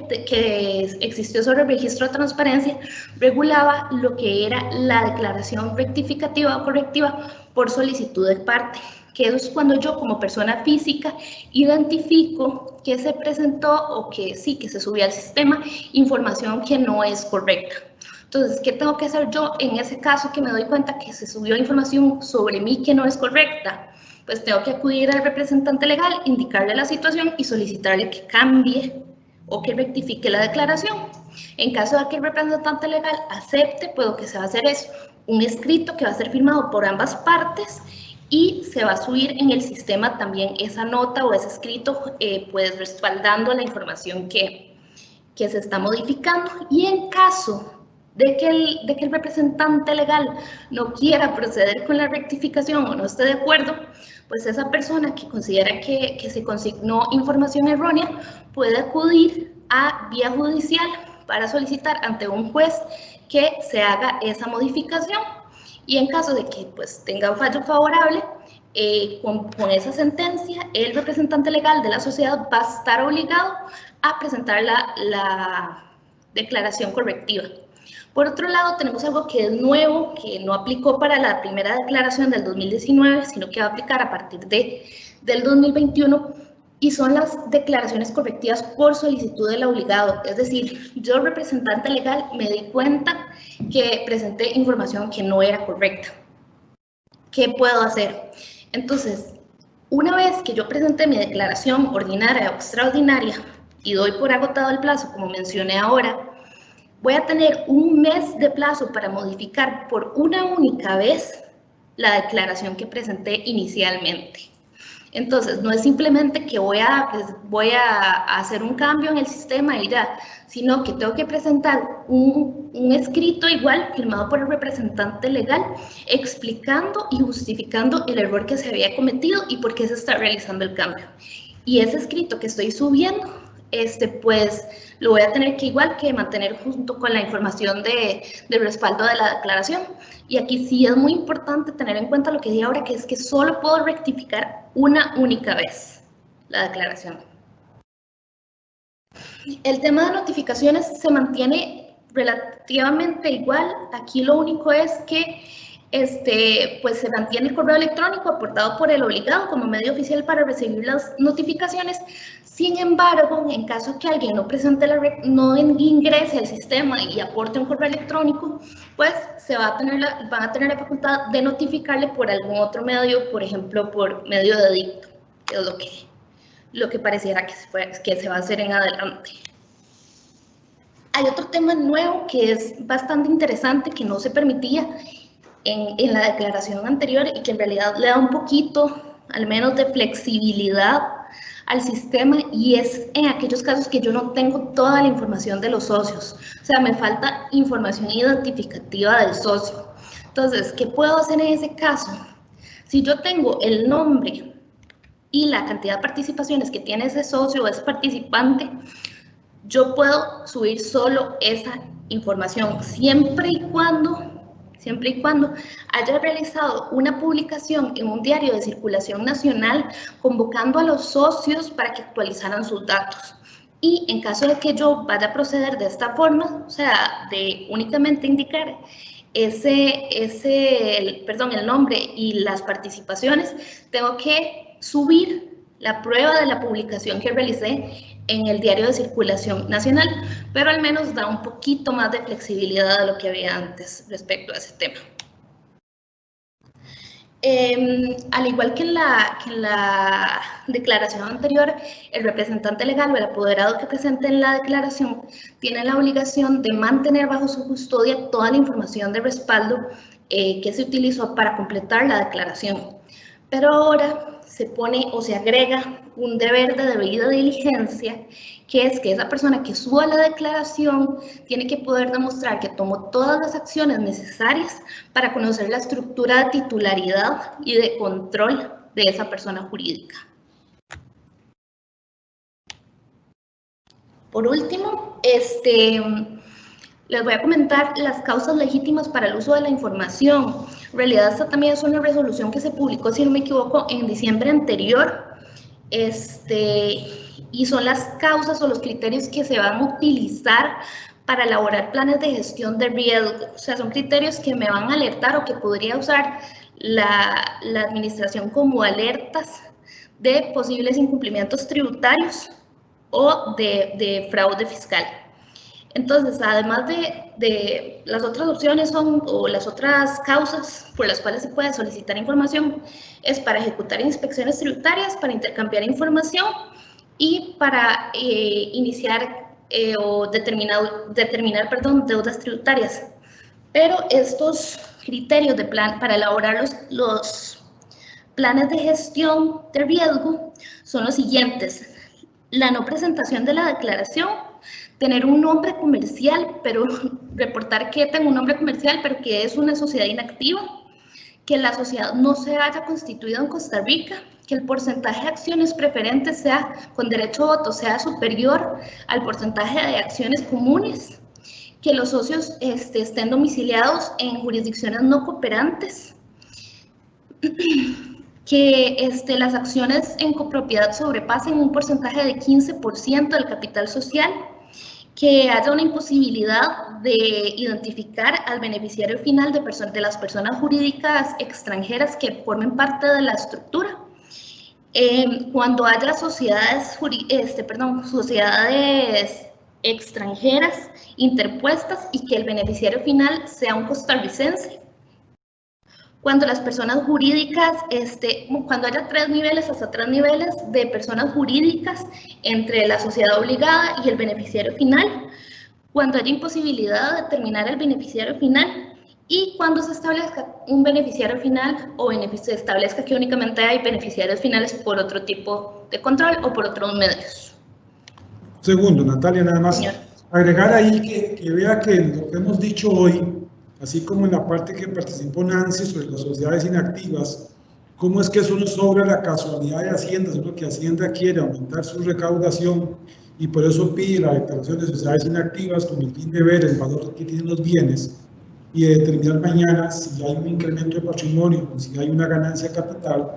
existió sobre el registro de transparencia regulaba lo que era la declaración rectificativa o correctiva por solicitud de parte, que es cuando yo como persona física identifico que se presentó o que sí, que se subió al sistema información que no es correcta. Entonces, ¿qué tengo que hacer yo en ese caso que me doy cuenta que se subió información sobre mí que no es correcta? Pues tengo que acudir al representante legal, indicarle la situación y solicitarle que cambie o que rectifique la declaración. En caso de que el representante legal acepte, pues lo que se va a hacer es un escrito que va a ser firmado por ambas partes y se va a subir en el sistema también esa nota o ese escrito, pues respaldando la información que se está modificando. Y en caso de que el representante legal no quiera proceder con la rectificación o no esté de acuerdo, pues esa persona que considera que se consignó información errónea puede acudir a vía judicial para solicitar ante un juez que se haga esa modificación, y en caso de que pues tenga un fallo favorable, con esa sentencia, el representante legal de la sociedad va a estar obligado a presentar la declaración correctiva. Por otro lado, tenemos algo que es nuevo, que no aplicó para la primera declaración del 2019, sino que va a aplicar a partir del 2021, y son las declaraciones correctivas por solicitud del obligado. Es decir, yo, representante legal, me di cuenta que presenté información que no era correcta. ¿Qué puedo hacer? Entonces, una vez que yo presenté mi declaración ordinaria o extraordinaria y doy por agotado el plazo, como mencioné ahora, voy a tener un mes de plazo para modificar por una única vez la declaración que presenté inicialmente. Entonces, no es simplemente que voy a hacer un cambio en el sistema y ya, sino que tengo que presentar un escrito igual firmado por el representante legal explicando y justificando el error que se había cometido y por qué se está realizando el cambio. Y ese escrito que estoy subiendo, pues lo voy a tener que igual que mantener junto con la información de respaldo de la declaración. Y aquí sí es muy importante tener en cuenta lo que dije ahora, que es que solo puedo rectificar una única vez la declaración. El tema de notificaciones se mantiene relativamente igual. Aquí lo único es que pues se mantiene el correo electrónico aportado por el obligado como medio oficial para recibir las notificaciones. Sin embargo, en caso que alguien no ingrese al sistema y aporte un correo electrónico, pues van a tener la facultad de notificarle por algún otro medio, por ejemplo, por medio de edicto, que es lo que pareciera que se va a hacer en adelante. Hay otro tema nuevo que es bastante interesante, que no se permitía en la declaración anterior y que en realidad le da un poquito, al menos, de flexibilidad al sistema, y es en aquellos casos que yo no tengo toda la información de los socios, o sea, me falta información identificativa del socio. Entonces, ¿qué puedo hacer en ese caso? Si yo tengo el nombre y la cantidad de participaciones que tiene ese socio o ese participante, yo puedo subir solo esa información siempre y cuando haya realizado una publicación en un diario de circulación nacional convocando a los socios para que actualizaran sus datos. Y en caso de que yo vaya a proceder de esta forma, o sea, de únicamente indicar el nombre y las participaciones, tengo que subir la prueba de la publicación que realicé en el diario de circulación nacional, pero al menos da un poquito más de flexibilidad de lo que había antes respecto a ese tema. Al igual que en la declaración anterior, el representante legal o el apoderado que presente en la declaración tiene la obligación de mantener bajo su custodia toda la información de respaldo que se utilizó para completar la declaración. Pero ahora se pone o se agrega un deber de debida diligencia, que es que esa persona que suba la declaración tiene que poder demostrar que tomó todas las acciones necesarias para conocer la estructura de titularidad y de control de esa persona jurídica. Por último, les voy a comentar las causas legítimas para el uso de la información. En realidad, esta también es una resolución que se publicó, si no me equivoco, en diciembre anterior. Y son las causas o los criterios que se van a utilizar para elaborar planes de gestión de riesgo. O sea, son criterios que me van a alertar o que podría usar la administración como alertas de posibles incumplimientos tributarios o de fraude fiscal. Entonces, además de las otras opciones o las otras causas por las cuales se puede solicitar información, es para ejecutar inspecciones tributarias, para intercambiar información y para iniciar o determinar deudas tributarias. Pero estos criterios para elaborar los planes de gestión de riesgo son los siguientes: la no presentación de la declaración, tener un nombre comercial pero reportar que tenga un nombre comercial, pero que es una sociedad inactiva, que la sociedad no se haya constituido en Costa Rica, que el porcentaje de acciones preferentes sea con derecho a voto sea superior al porcentaje de acciones comunes, que los socios estén domiciliados en jurisdicciones no cooperantes, que las acciones en copropiedad sobrepasen un porcentaje de 15% del capital social, que haya una imposibilidad de identificar al beneficiario final de las personas jurídicas extranjeras que formen parte de la estructura. Cuando haya sociedades extranjeras interpuestas y que el beneficiario final sea un costarricense. Cuando las personas jurídicas, cuando haya hasta tres niveles de personas jurídicas entre la sociedad obligada y el beneficiario final, cuando haya imposibilidad de determinar el beneficiario final y cuando se establezca un beneficiario final o se establezca que únicamente hay beneficiarios finales por otro tipo de control o por otros medios. Segundo, Natalia, nada más Señor. agregar ahí que vea que lo que hemos dicho hoy, así como en la parte que participó Nancy sobre las sociedades inactivas, cómo es que eso no sobra la casualidad de Hacienda, sino que Hacienda quiere aumentar su recaudación y por eso pide la declaración de sociedades inactivas con el fin de ver el valor que tienen los bienes y de determinar mañana si hay un incremento de patrimonio o si hay una ganancia de capital.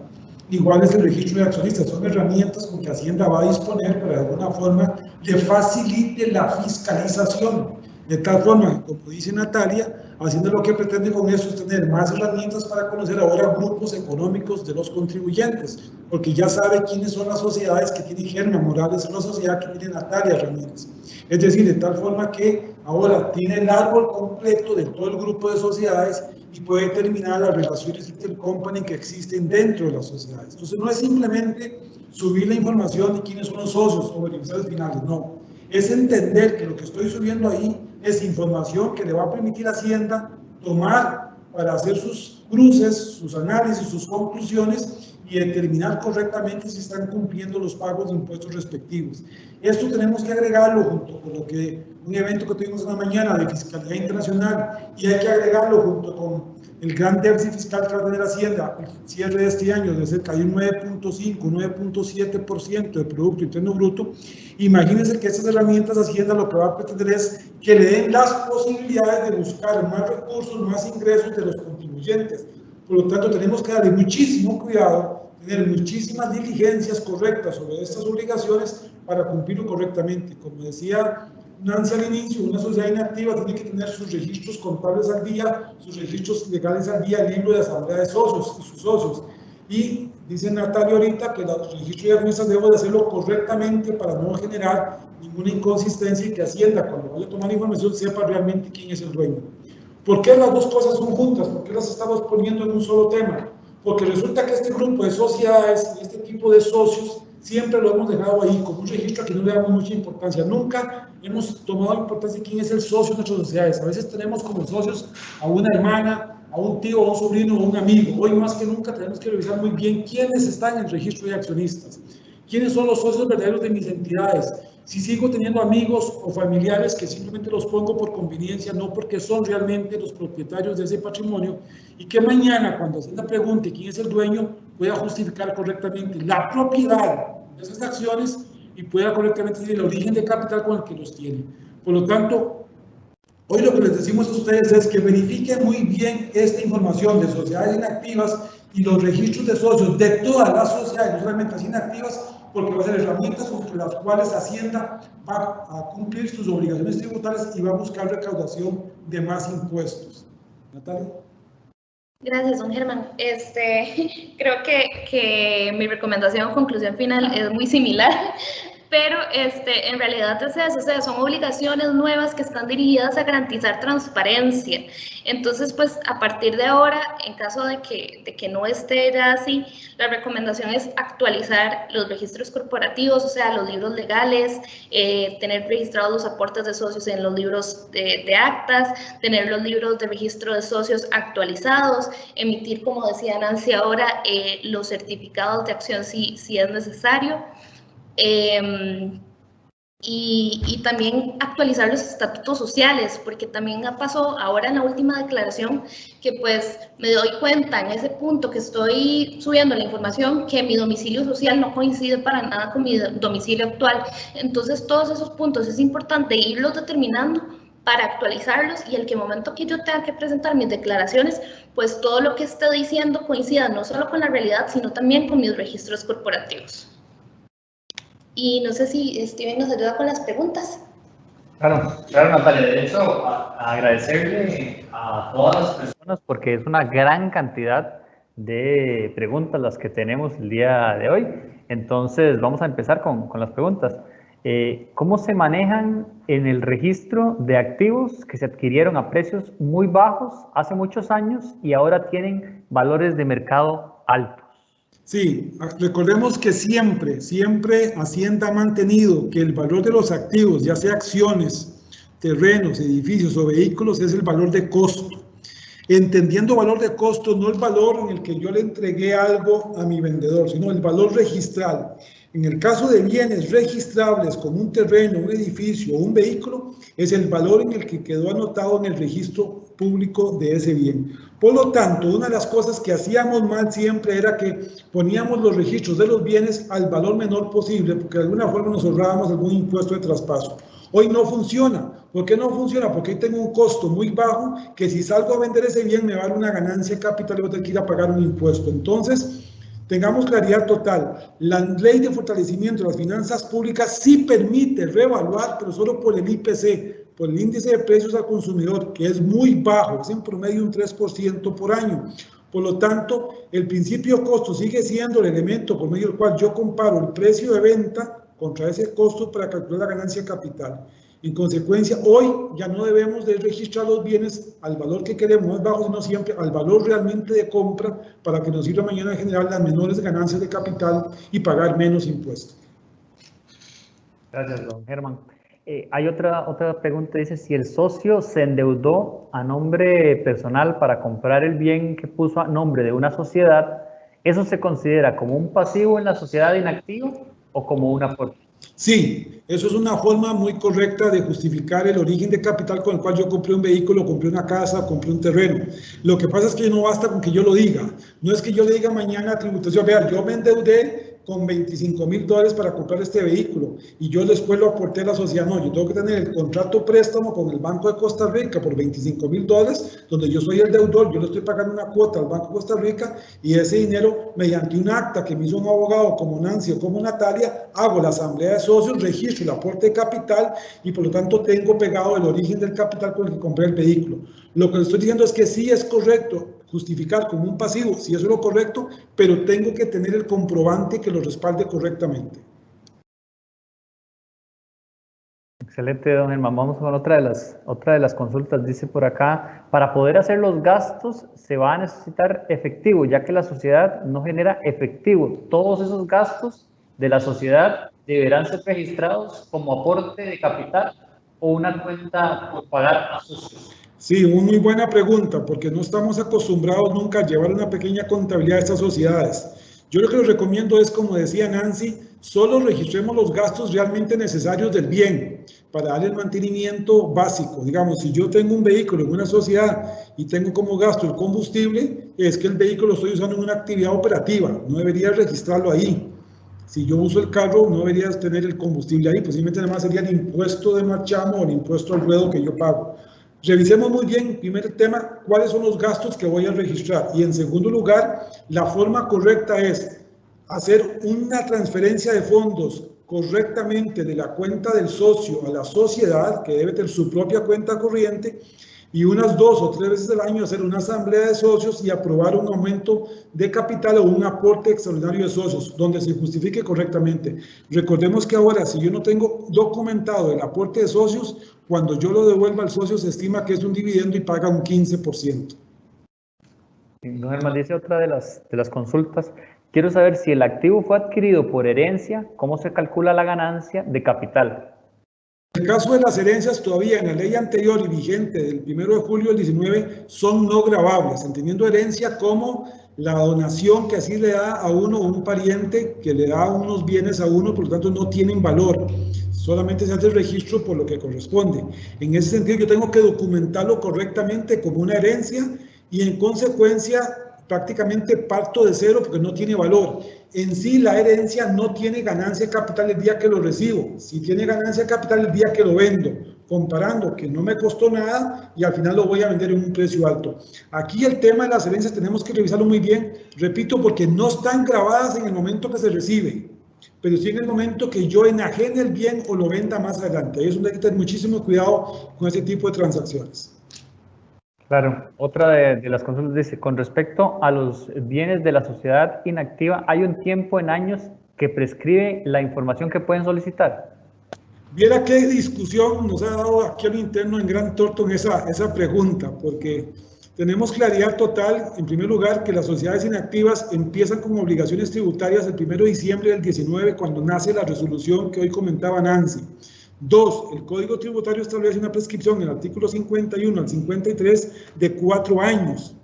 Igual es el registro de accionistas, son herramientas con que Hacienda va a disponer para de alguna forma le facilite la fiscalización. De tal forma, como dice Natalia, Hacienda lo que pretende con eso es tener más herramientas para conocer ahora grupos económicos de los contribuyentes, porque ya sabe quiénes son las sociedades que tienen Germa Morales, la sociedad que tiene Natalia Ramírez. Es decir, de tal forma que ahora tiene el árbol completo de todo el grupo de sociedades y puede determinar las relaciones intercompany que existen dentro de las sociedades. Entonces, no es simplemente subir la información de quiénes son los socios o beneficiarios finales, no. Es entender que lo que estoy subiendo ahí es información que le va a permitir a Hacienda tomar para hacer sus cruces, sus análisis, sus conclusiones y determinar correctamente si están cumpliendo los pagos de impuestos respectivos. Esto tenemos que agregarlo junto con lo que un evento que tuvimos en la mañana de fiscalidad internacional y hay que agregarlo junto con el gran déficit fiscal que va a tener Hacienda al cierre de este año de cerca de un 9.5, 9.7% del Producto Interno Bruto. Imagínense que estas herramientas Hacienda lo que va a pretender es que le den las posibilidades de buscar más recursos, más ingresos de los contribuyentes. Por lo tanto, tenemos que darle muchísimo cuidado, tener muchísimas diligencias correctas sobre estas obligaciones para cumplirlo correctamente. Como decía Nancy al inicio, una sociedad inactiva tiene que tener sus registros contables al día, sus registros legales al día, el libro de asamblea de socios y sus socios. Y dice Natalia ahorita que los registros de accionistas debo de hacerlo correctamente para no generar ninguna inconsistencia y que Hacienda, cuando vaya a tomar información, sepa realmente quién es el dueño. ¿Por qué las dos cosas son juntas? ¿Por qué las estamos poniendo en un solo tema? Porque resulta que este grupo de sociedades y este tipo de socios siempre lo hemos dejado ahí como un registro que no le damos mucha importancia. Nunca hemos tomado importancia de quién es el socio de nuestras sociedades. A veces tenemos como socios a una hermana, a un tío, a un sobrino, a un amigo. Hoy más que nunca tenemos que revisar muy bien quiénes están en el registro de accionistas, quiénes son los socios verdaderos de mis entidades. Si sigo teniendo amigos o familiares que simplemente los pongo por conveniencia, no porque son realmente los propietarios de ese patrimonio, y que mañana, cuando Hacienda pregunte quién es el dueño, pueda justificar correctamente la propiedad de esas acciones y pueda correctamente decir el origen de capital con el que los tiene. Por lo tanto, hoy lo que les decimos a ustedes es que verifiquen muy bien esta información de sociedades inactivas y los registros de socios de todas las sociedades, no solamente las inactivas, porque va a ser herramientas con las cuales Hacienda va a cumplir sus obligaciones tributarias y va a buscar recaudación de más impuestos. Natalia. Gracias, don Germán. Creo que mi recomendación o conclusión final es muy similar, pero en realidad es eso, o sea, son obligaciones nuevas que están dirigidas a garantizar transparencia. Entonces, pues, a partir de ahora, en caso de que no esté ya así, la recomendación es actualizar los registros corporativos, o sea, los libros legales, tener registrados los aportes de socios en los libros de actas, tener los libros de registro de socios actualizados, emitir, como decía Nancy ahora, los certificados de acción si es necesario. y también actualizar los estatutos sociales, porque también pasó ahora en la última declaración que pues me doy cuenta en ese punto que estoy subiendo la información que mi domicilio social no coincide para nada con mi domicilio actual. Entonces todos esos puntos es importante irlos determinando para actualizarlos y el momento que yo tenga que presentar mis declaraciones, pues todo lo que esté diciendo coincida no solo con la realidad, sino también con mis registros corporativos. Y no sé si Steven nos ayuda con las preguntas. Claro, Natalia. De hecho, agradecerle a todas las personas porque es una gran cantidad de preguntas las que tenemos el día de hoy. Entonces, vamos a empezar con las preguntas. ¿Cómo se manejan en el registro de activos que se adquirieron a precios muy bajos hace muchos años y ahora tienen valores de mercado altos? Sí, recordemos que siempre Hacienda ha mantenido que el valor de los activos, ya sea acciones, terrenos, edificios o vehículos, es el valor de costo. Entendiendo valor de costo, no el valor en el que yo le entregué algo a mi vendedor, sino el valor registral. En el caso de bienes registrables como un terreno, un edificio o un vehículo, es el valor en el que quedó anotado en el registro público de ese bien. Por lo tanto, una de las cosas que hacíamos mal siempre era que poníamos los registros de los bienes al valor menor posible, porque de alguna forma nos ahorrábamos algún impuesto de traspaso. Hoy no funciona. ¿Por qué no funciona? Porque hoy tengo un costo muy bajo que si salgo a vender ese bien me va a dar una ganancia de capital y voy a tener que ir a pagar un impuesto. Entonces, tengamos claridad total. La ley de fortalecimiento de las finanzas públicas sí permite reevaluar, pero solo por el IPC, por el índice de precios al consumidor, que es muy bajo, es en promedio un 3% por año. Por lo tanto, el principio costo sigue siendo el elemento por medio del cual yo comparo el precio de venta contra ese costo para calcular la ganancia de capital. En consecuencia, hoy ya no debemos de registrar los bienes al valor que queremos, más bajo, sino siempre al valor realmente de compra para que nos sirva mañana a generar las menores ganancias de capital y pagar menos impuestos. Gracias, don Germán. Hay otra pregunta, dice, si el socio se endeudó a nombre personal para comprar el bien que puso a nombre de una sociedad, ¿eso se considera como un pasivo en la sociedad inactiva o como un aporte? Sí, eso es una forma muy correcta de justificar el origen de capital con el cual yo compré un vehículo, compré una casa, compré un terreno. Lo que pasa es que no basta con que yo lo diga. No es que yo le diga mañana a tributación, vean, yo me endeudé con $25,000 para comprar este vehículo y yo después lo aporté a la sociedad. No, yo tengo que tener el contrato préstamo con el Banco de Costa Rica por $25,000, donde yo soy el deudor, yo le estoy pagando una cuota al Banco de Costa Rica y ese dinero, mediante un acta que me hizo un abogado como Nancy o como Natalia, hago la asamblea de socios, registro el aporte de capital y por lo tanto tengo pegado el origen del capital con el que compré el vehículo. Lo que les estoy diciendo es que sí es correcto justificar como un pasivo, si eso es lo correcto, pero tengo que tener el comprobante que lo respalde correctamente. Excelente, don Germán. Vamos con otra de las consultas. Dice por acá, para poder hacer los gastos se va a necesitar efectivo, ya que la sociedad no genera efectivo. Todos esos gastos de la sociedad deberán ser registrados como aporte de capital o una cuenta por pagar a socios. Sí, muy buena pregunta, porque no estamos acostumbrados nunca a llevar una pequeña contabilidad de estas sociedades. Yo lo que les recomiendo es, como decía Nancy, solo registremos los gastos realmente necesarios del bien para darle el mantenimiento básico. Digamos, si yo tengo un vehículo en una sociedad y tengo como gasto el combustible, es que el vehículo lo estoy usando en una actividad operativa, no debería registrarlo ahí. Si yo uso el carro, no debería tener el combustible ahí, posiblemente nada más sería el impuesto de marchamo o el impuesto al ruedo que yo pago. Revisemos muy bien, primer tema, cuáles son los gastos que voy a registrar. Y en segundo lugar, la forma correcta es hacer una transferencia de fondos correctamente de la cuenta del socio a la sociedad, que debe tener su propia cuenta corriente, y unas 2 o 3 veces al año hacer una asamblea de socios y aprobar un aumento de capital o un aporte extraordinario de socios, donde se justifique correctamente. Recordemos que ahora, si yo no tengo documentado el aporte de socios, cuando yo lo devuelva al socio se estima que es un dividendo y paga un 15%. Don Germán, dice otra de las consultas. Quiero saber si el activo fue adquirido por herencia, ¿cómo se calcula la ganancia de capital? En el caso de las herencias, todavía en la ley anterior y vigente del 1 de julio del 19 son no gravables, entendiendo herencia como la donación que así le da a uno un pariente que le da unos bienes a uno, por lo tanto no tienen valor, solamente se hace el registro por lo que corresponde. En ese sentido yo tengo que documentarlo correctamente como una herencia y en consecuencia prácticamente parto de cero porque no tiene valor. En sí la herencia no tiene ganancia de capital el día que lo recibo, sí tiene ganancia de capital el día que lo vendo, comparando que no me costó nada y al final lo voy a vender en un precio alto. Aquí el tema de las herencias tenemos que revisarlo muy bien, repito, porque no están grabadas en el momento que se recibe, pero sí en el momento que yo enajene el bien o lo venda más adelante. Ahí es donde hay que tener muchísimo cuidado con ese tipo de transacciones. Claro, otra de las consultas dice, con respecto a los bienes de la sociedad inactiva, ¿hay un tiempo en años que prescribe la información que pueden solicitar? Viera qué discusión nos ha dado aquí al interno en Grant Thornton esa pregunta, porque tenemos claridad total, en primer lugar, que las sociedades inactivas empiezan con obligaciones tributarias el 1 de diciembre del 19, cuando nace la resolución que hoy comentaba Nancy. 2. El Código Tributario establece una prescripción en el artículo 51 al 53 de 4 años.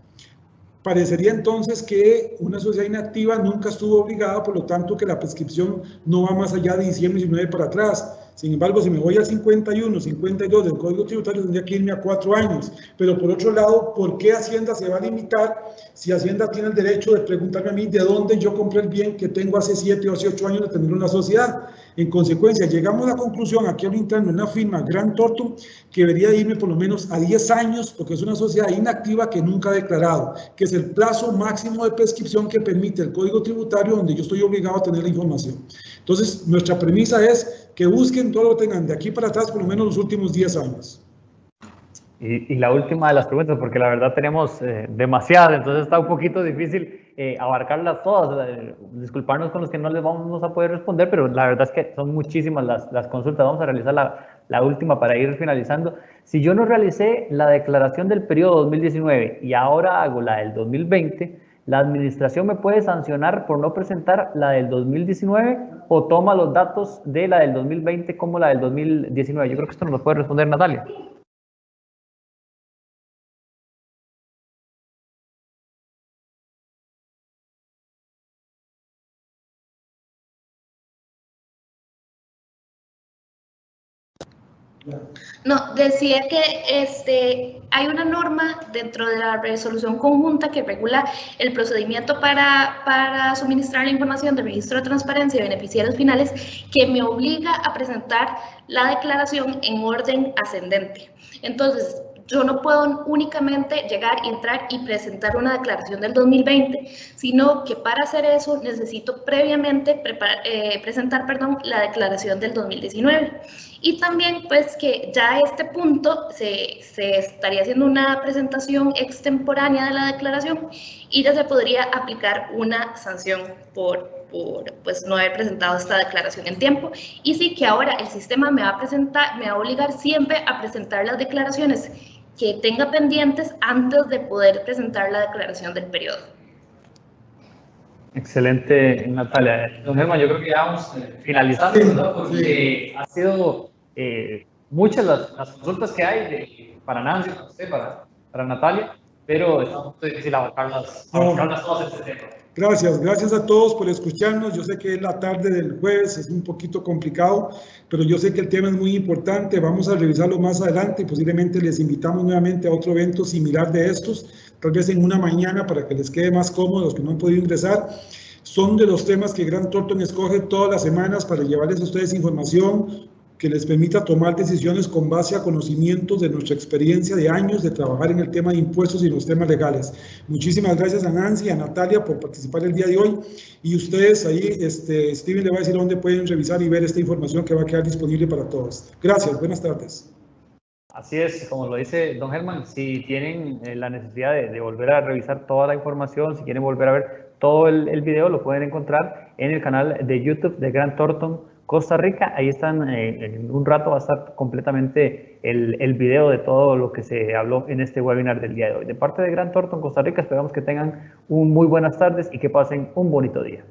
Parecería entonces que una sociedad inactiva nunca estuvo obligada, por lo tanto que la prescripción no va más allá de diciembre 19 para atrás. Sin embargo, si me voy al 51, 52 del Código Tributario, tendría que irme a 4 años. Pero por otro lado, ¿por qué Hacienda se va a limitar si Hacienda tiene el derecho de preguntarme a mí de dónde yo compré el bien que tengo hace 7 o hace 8 años de tener una sociedad? En consecuencia, llegamos a la conclusión aquí al interno en la firma Grant Thornton que debería irme por lo menos a 10 años porque es una sociedad inactiva que nunca ha declarado, que es el plazo máximo de prescripción que permite el Código Tributario donde yo estoy obligado a tener la información. Entonces, nuestra premisa es que busquen todo lo que tengan de aquí para atrás por lo menos los últimos 10 años. Y la última de las preguntas, porque la verdad tenemos demasiadas, entonces está un poquito difícil abarcarlas todas. Disculparnos con los que no les vamos a poder responder, pero la verdad es que son muchísimas las consultas. Vamos a realizar la última para ir finalizando. Si yo no realicé la declaración del periodo 2019 y ahora hago la del 2020, ¿la administración me puede sancionar por no presentar la del 2019 o toma los datos de la del 2020 como la del 2019? Yo creo que esto nos lo puede responder Natalia. No, decía que hay una norma dentro de la resolución conjunta que regula el procedimiento para suministrar la información del registro de transparencia y beneficiarios finales que me obliga a presentar la declaración en orden ascendente. Entonces, yo no puedo únicamente llegar, entrar y presentar una declaración del 2020, sino que para hacer eso necesito previamente presentar la declaración del 2019. Y también, pues, que ya a este punto se estaría haciendo una presentación extemporánea de la declaración y ya se podría aplicar una sanción por pues, no haber presentado esta declaración en tiempo. Y sí que ahora el sistema me va a obligar siempre a presentar las declaraciones que tenga pendientes antes de poder presentar la declaración del periodo. Excelente, Natalia. Don Germán, yo creo que ya vamos finalizando, ¿verdad? Porque ha sido muchas las consultas que hay para Nancy, para usted, para Natalia, pero es un poco difícil abarcarlas todas este tema. Gracias a todos por escucharnos. Yo sé que es la tarde del jueves, es un poquito complicado, pero yo sé que el tema es muy importante. Vamos a revisarlo más adelante y posiblemente les invitamos nuevamente a otro evento similar de estos, tal vez en una mañana para que les quede más cómodo los que no han podido ingresar. Son de los temas que Grant Thornton escoge todas las semanas para llevarles a ustedes información que les permita tomar decisiones con base a conocimientos de nuestra experiencia de años de trabajar en el tema de impuestos y los temas legales. Muchísimas gracias a Nancy y a Natalia por participar el día de hoy. Y ustedes ahí, Steven le va a decir dónde pueden revisar y ver esta información que va a quedar disponible para todos. Gracias, buenas tardes. Así es, como lo dice don Germán, si tienen la necesidad de volver a revisar toda la información, si quieren volver a ver todo el video, lo pueden encontrar en el canal de YouTube de Grant Thornton Costa Rica. Ahí están, en un rato va a estar completamente el video de todo lo que se habló en este webinar del día de hoy. De parte de Grant Thornton Costa Rica, esperamos que tengan muy buenas tardes y que pasen un bonito día.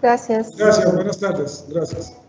Gracias. Gracias, buenas tardes. Gracias.